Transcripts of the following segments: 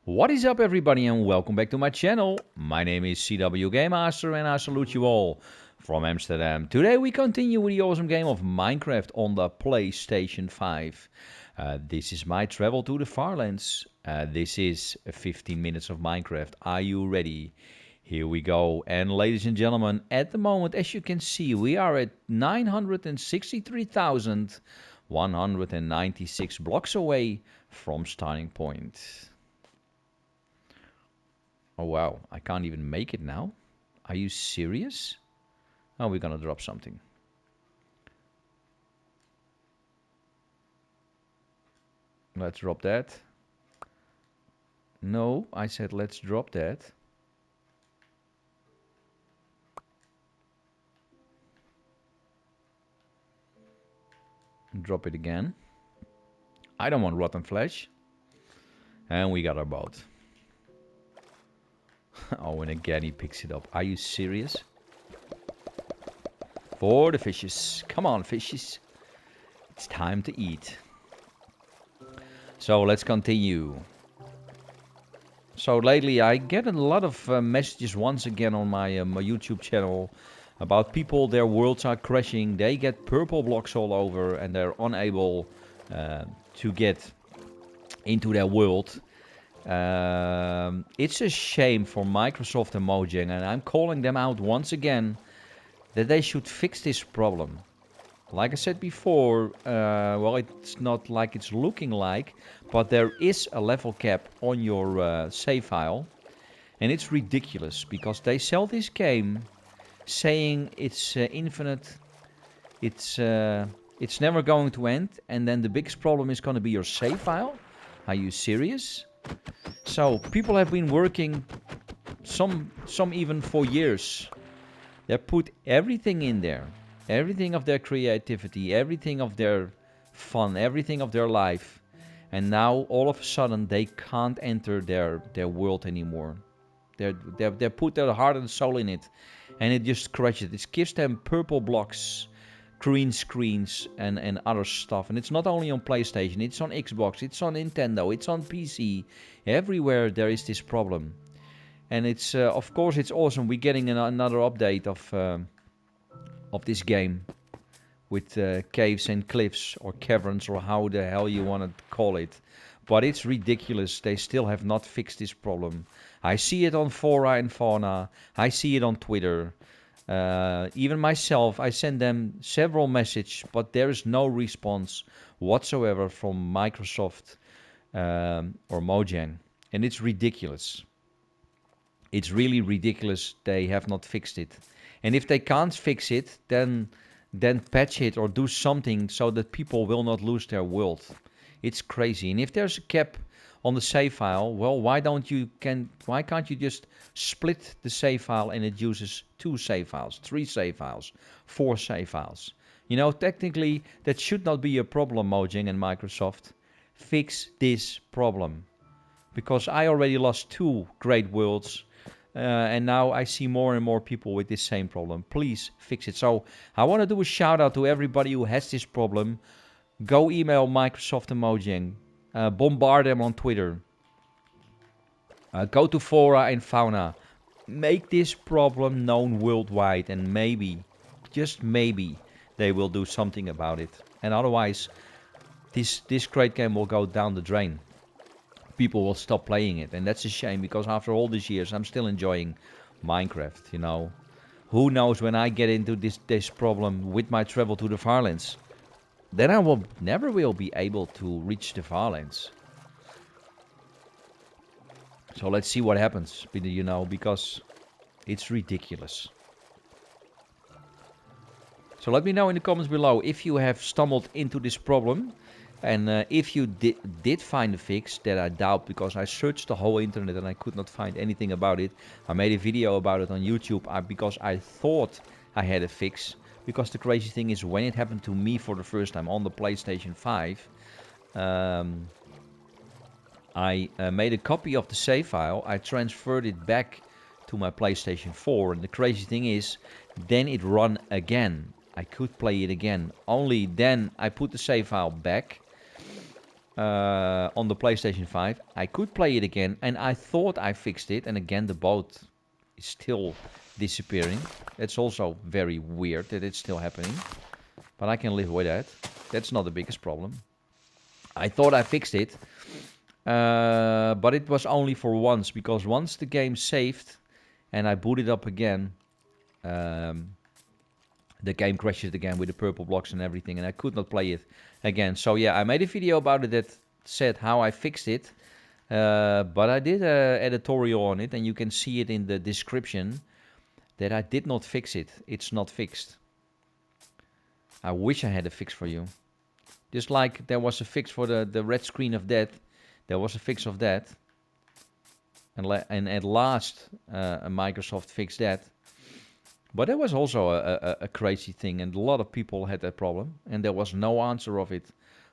What is up, everybody, and welcome back to my channel. My name is ZWGamemaster and I salute you all from Amsterdam. Today we continue with the awesome game of Minecraft on the PlayStation 5. This is my travel to the farlands. This is 15 minutes of Minecraft. Are you ready? Here we go. And ladies and gentlemen, at the moment, as you can see, we are at 963,196 blocks away from starting point. Oh wow, I can't even make it now. Are you serious? Oh, we're gonna drop something. Let's drop that. No, I said let's drop that. Drop it again. I don't want rotten flesh. And we got our boat. Oh, and again he picks it up. Are you serious? For the fishes. Come on, fishes. It's time to eat. So let's continue. So lately I get a lot of messages once again on my, my YouTube channel about people, their worlds are crashing. They get purple blocks all over and they're unable to get into their world. It's a shame for Microsoft and Mojang, and I'm calling them out once again that they should fix this problem. Like I said before, well, it's not like it's looking like, but there is a level cap on your save file, and it's ridiculous because they sell this game saying it's infinite, it's never going to end, and then the biggest problem is going to be your save file. Are you serious? So people have been working, some even for years. They put everything in there, everything of their creativity, everything of their fun, everything of their life, and now all of a sudden they can't enter their world anymore. They put their heart and soul in it, and it just crushes it. It gives them purple blocks, green screens, and other stuff. And it's not only on PlayStation, it's on Xbox, it's on Nintendo, it's on PC. Everywhere there is this problem. And it's of course it's awesome. We're getting another update of this game with caves and cliffs or caverns or how the hell you want to call it. But it's ridiculous. They still have not fixed this problem. I see it on Fora and Fauna. I see it on Twitter. Even myself, I send them several messages, but there is no response whatsoever from Microsoft or Mojang, and it's ridiculous. It's really ridiculous. They have not fixed it, and if they can't fix it, then patch it or do something so that people will not lose their world. It's crazy. And if there's a cap on the save file, well, why can't you just split the save file and it uses 2 save files, 3 save files, 4 save files? You know, technically that should not be a problem, Mojang and Microsoft. Fix this problem. Because I already lost 2 great worlds, and now I see more and more people with this same problem. Please fix it. So I want to do a shout out to everybody who has this problem. Go email Microsoft and Mojang. Bombard them on Twitter. Go to Fora and Fauna. Make this problem known worldwide, and maybe, just maybe, they will do something about it. And otherwise, this great game will go down the drain. People will stop playing it, and that's a shame because after all these years, I'm still enjoying Minecraft. You know, who knows when I get into this problem with my travel to the farlands? Then I will never be able to reach the farlands. So let's see what happens, you know, because it's ridiculous. So let me know in the comments below if you have stumbled into this problem. And if you did find a fix, that I doubt, because I searched the whole internet and I could not find anything about it. I made a video about it on YouTube because I thought I had a fix. Because the crazy thing is, when it happened to me for the first time on the PlayStation 5, I made a copy of the save file. I transferred it back to my PlayStation 4. And the crazy thing is, then it ran again. I could play it again. Only then I put the save file back. on the PlayStation 5. I could play it again, and I thought I fixed it, and again the boat is still disappearing. It's also very weird that it's still happening, but I can live with that. That's not the biggest problem. I thought I fixed it, but it was only for once, because once the game saved and I booted up again, the game crashes again with the purple blocks and everything, and I could not play it again. So yeah, I made a video about it that said how I fixed it, but I did an editorial on it, and you can see it in the description that I did not fix it. It's not fixed. I wish I had a fix for you. Just like there was a fix for the red screen of death, there was a fix of that. And at last, Microsoft fixed that. But there was also a crazy thing, and a lot of people had that problem, and there was no answer of it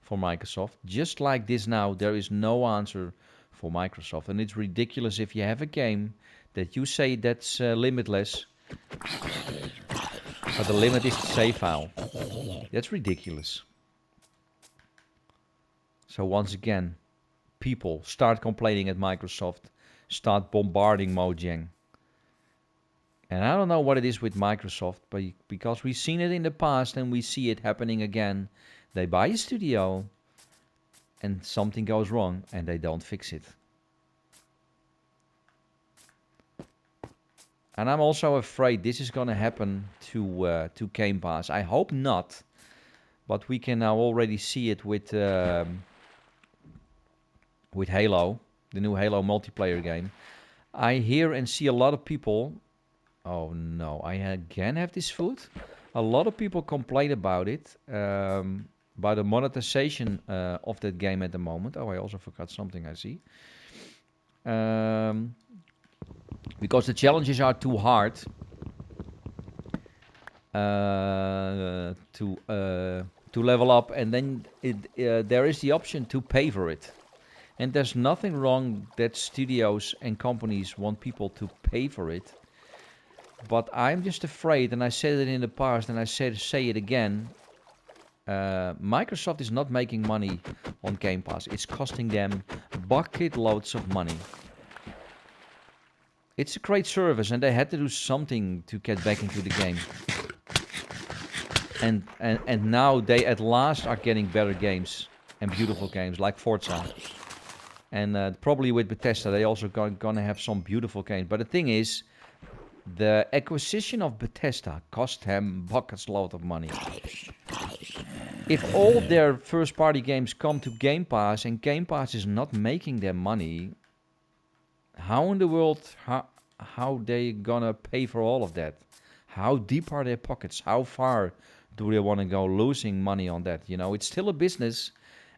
for Microsoft. Just like this now, there is no answer for Microsoft, and it's ridiculous if you have a game that you say that's limitless, but the limit is the save file. That's ridiculous. So once again, people start complaining at Microsoft, start bombarding Mojang. And I don't know what it is with Microsoft, but because we've seen it in the past and we see it happening again. They buy a studio and something goes wrong and they don't fix it. And I'm also afraid this is going to happen to Game Pass. I hope not, but we can now already see it with Halo, the new Halo multiplayer game. I hear and see a lot of people. Oh no, I again have this food. A lot of people complain about it, about the monetization of that game at the moment. Oh, I also forgot something, I see. Because the challenges are too hard to level up, and then there is the option to pay for it. And there's nothing wrong that studios and companies want people to pay for it. But I'm just afraid, and I said it in the past, and I say it again, Microsoft is not making money on Game Pass. It's costing them bucket loads of money. It's a great service, and they had to do something to get back into the game. And now they at last are getting better games and beautiful games like Forza. And probably with Bethesda, they also gonna have some beautiful games. But the thing is, the acquisition of Bethesda cost them buckets load of money. If all their first-party games come to Game Pass and Game Pass is not making them money, how in the world, how they gonna pay for all of that? How deep are their pockets? How far do they want to go losing money on that? You know, it's still a business,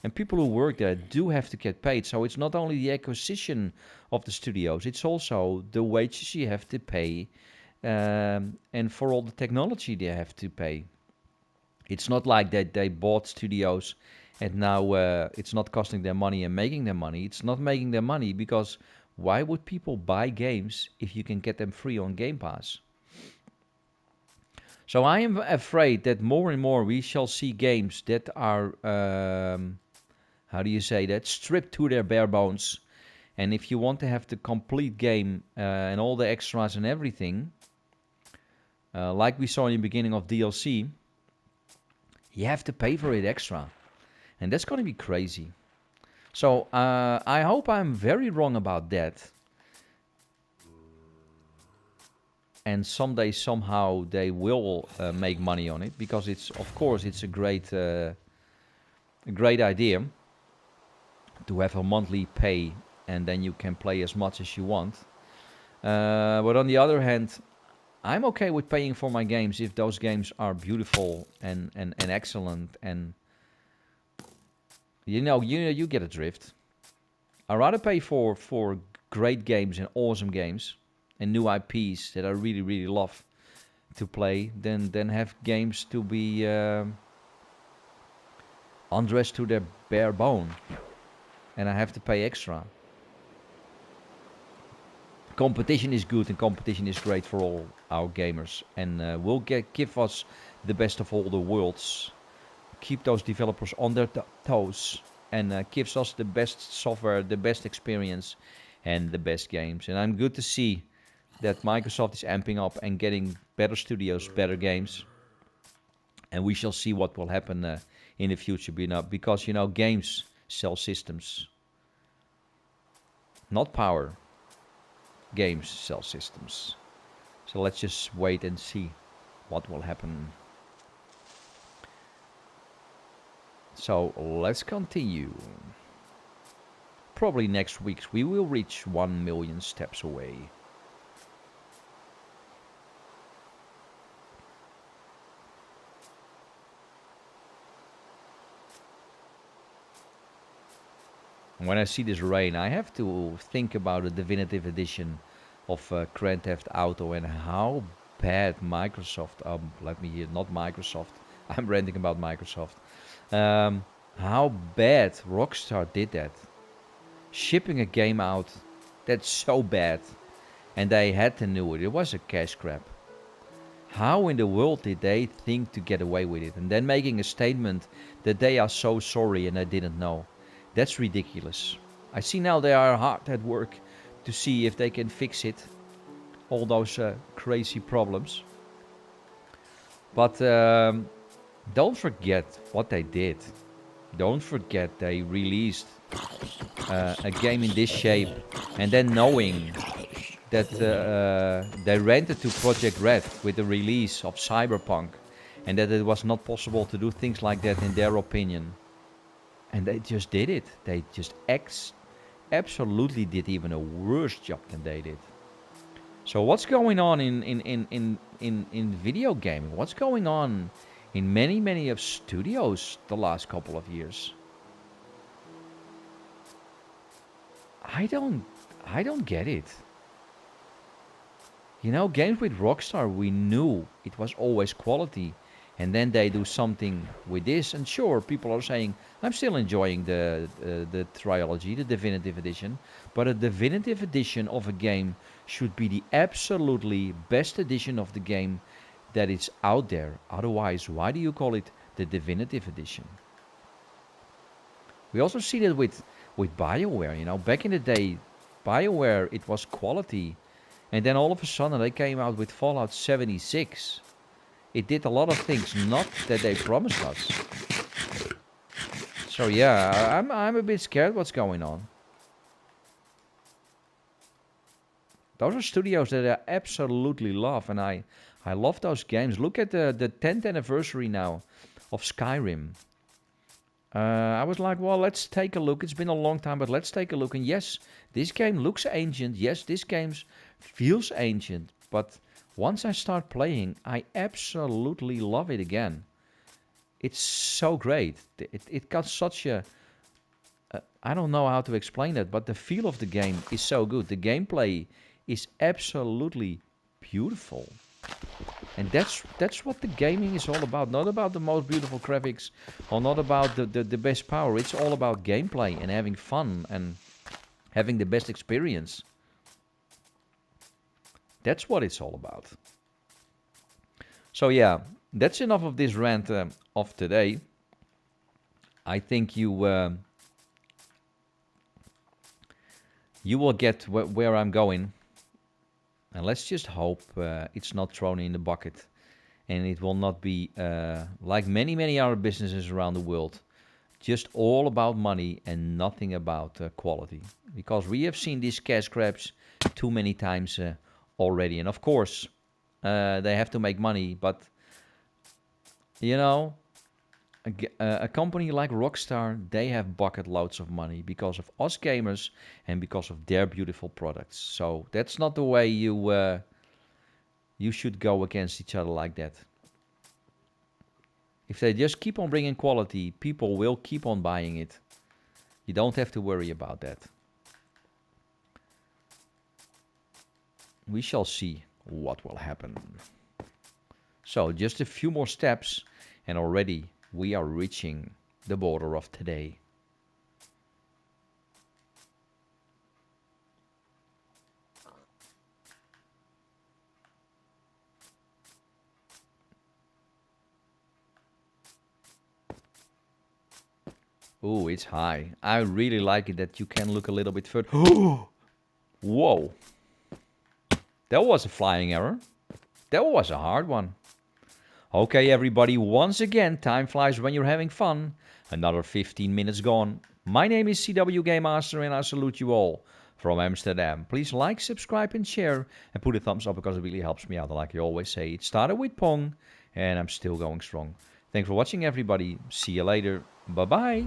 and people who work there do have to get paid. So it's not only the acquisition of the studios, it's also the wages you have to pay, and for all the technology they have to pay. It's not like that they bought studios and now it's not costing them money and making them money. It's not making them money because why would people buy games if you can get them free on Game Pass? So I am afraid that more and more we shall see games that are, how do you say that, stripped to their bare bones. And if you want to have the complete game and all the extras and everything, like we saw in the beginning of DLC, you have to pay for it extra. And that's going to be crazy. So I hope I'm very wrong about that. And someday, somehow, they will make money on it. Because it's, of course, it's a great idea to have a monthly pay. And then you can play as much as you want. But on the other hand, I'm okay with paying for my games if those games are beautiful and excellent. And you get a drift. I'd rather pay for great games and awesome games and new IPs that I really, really love to play than have games to be undressed to their bare bone. And I have to pay extra. Competition is good and competition is great for all our gamers. And will give us the best of all the worlds. Keep those developers on their toes. and gives us the best software, the best experience, and the best games. And I'm good to see that Microsoft is amping up and getting better studios, better games. And we shall see what will happen in the future, because games sell systems, not power. Games sell systems. So let's just wait and see what will happen. So let's continue. Probably next week we will reach 1 million steps away. When I see this rain, I have to think about the definitive edition of Grand Theft Auto and how bad Microsoft, let me hear, not Microsoft, I'm ranting about Microsoft, how bad Rockstar did that. Shipping a game out that's so bad, and they had to know it. It was a cash grab. How in the world did they think to get away with it? And then making a statement that they are so sorry and I didn't know. That's ridiculous. I see now they are hard at work to see if they can fix it. All those crazy problems. But don't forget what they did. Don't forget they released a game in this shape, and then knowing that they rented to Project Red with the release of Cyberpunk, and that it was not possible to do things like that in their opinion. And they just did it. They just absolutely did even a worse job than they did. So what's going on in video gaming? What's going on in many of studios the last couple of years? I don't get it. Games with Rockstar, we knew it was always quality. And then they do something with this. And sure, people are saying, I'm still enjoying the trilogy, the definitive edition. But a definitive edition of a game should be the absolutely best edition of the game that is out there. Otherwise, why do you call it the definitive edition? We also see that with BioWare. Back in the day, BioWare, it was quality. And then all of a sudden they came out with Fallout 76. It did a lot of things not that they promised us. So yeah, I'm a bit scared what's going on. Those are studios that I absolutely love, and I love those games. Look at the 10th anniversary now of Skyrim. I was like, well, let's take a look. It's been a long time, but let's take a look. And yes, this game looks ancient. Yes, this game feels ancient. But once I start playing, I absolutely love it again. It's so great. It got such a... I don't know how to explain that, but the feel of the game is so good. The gameplay is absolutely beautiful. And that's what the gaming is all about. Not about the most beautiful graphics or not about the best power. It's all about gameplay and having fun and having the best experience. That's what it's all about. So yeah, that's enough of this rant of today. I think you will get where I'm going. And let's just hope it's not thrown in the bucket. And it will not be, like many other businesses around the world, just all about money and nothing about quality. Because we have seen these cash grabs too many times already. And of course, they have to make money. But, a company like Rockstar, they have bucket loads of money because of us gamers and because of their beautiful products. So that's not the way you should go against each other like that. If they just keep on bringing quality, people will keep on buying it. You don't have to worry about that. We shall see what will happen. So just a few more steps and already we are reaching the border of today. Oh, it's high. I really like it that you can look a little bit further. Whoa. That was a flying error. That was a hard one. Okay, everybody, once again, time flies when you're having fun. Another 15 minutes gone. My name is ZWGamemaster and I salute you all from Amsterdam. Please like, subscribe and share and put a thumbs up because it really helps me out. Like you always say, it started with Pong and I'm still going strong. Thanks for watching, everybody. See you later. Bye-bye.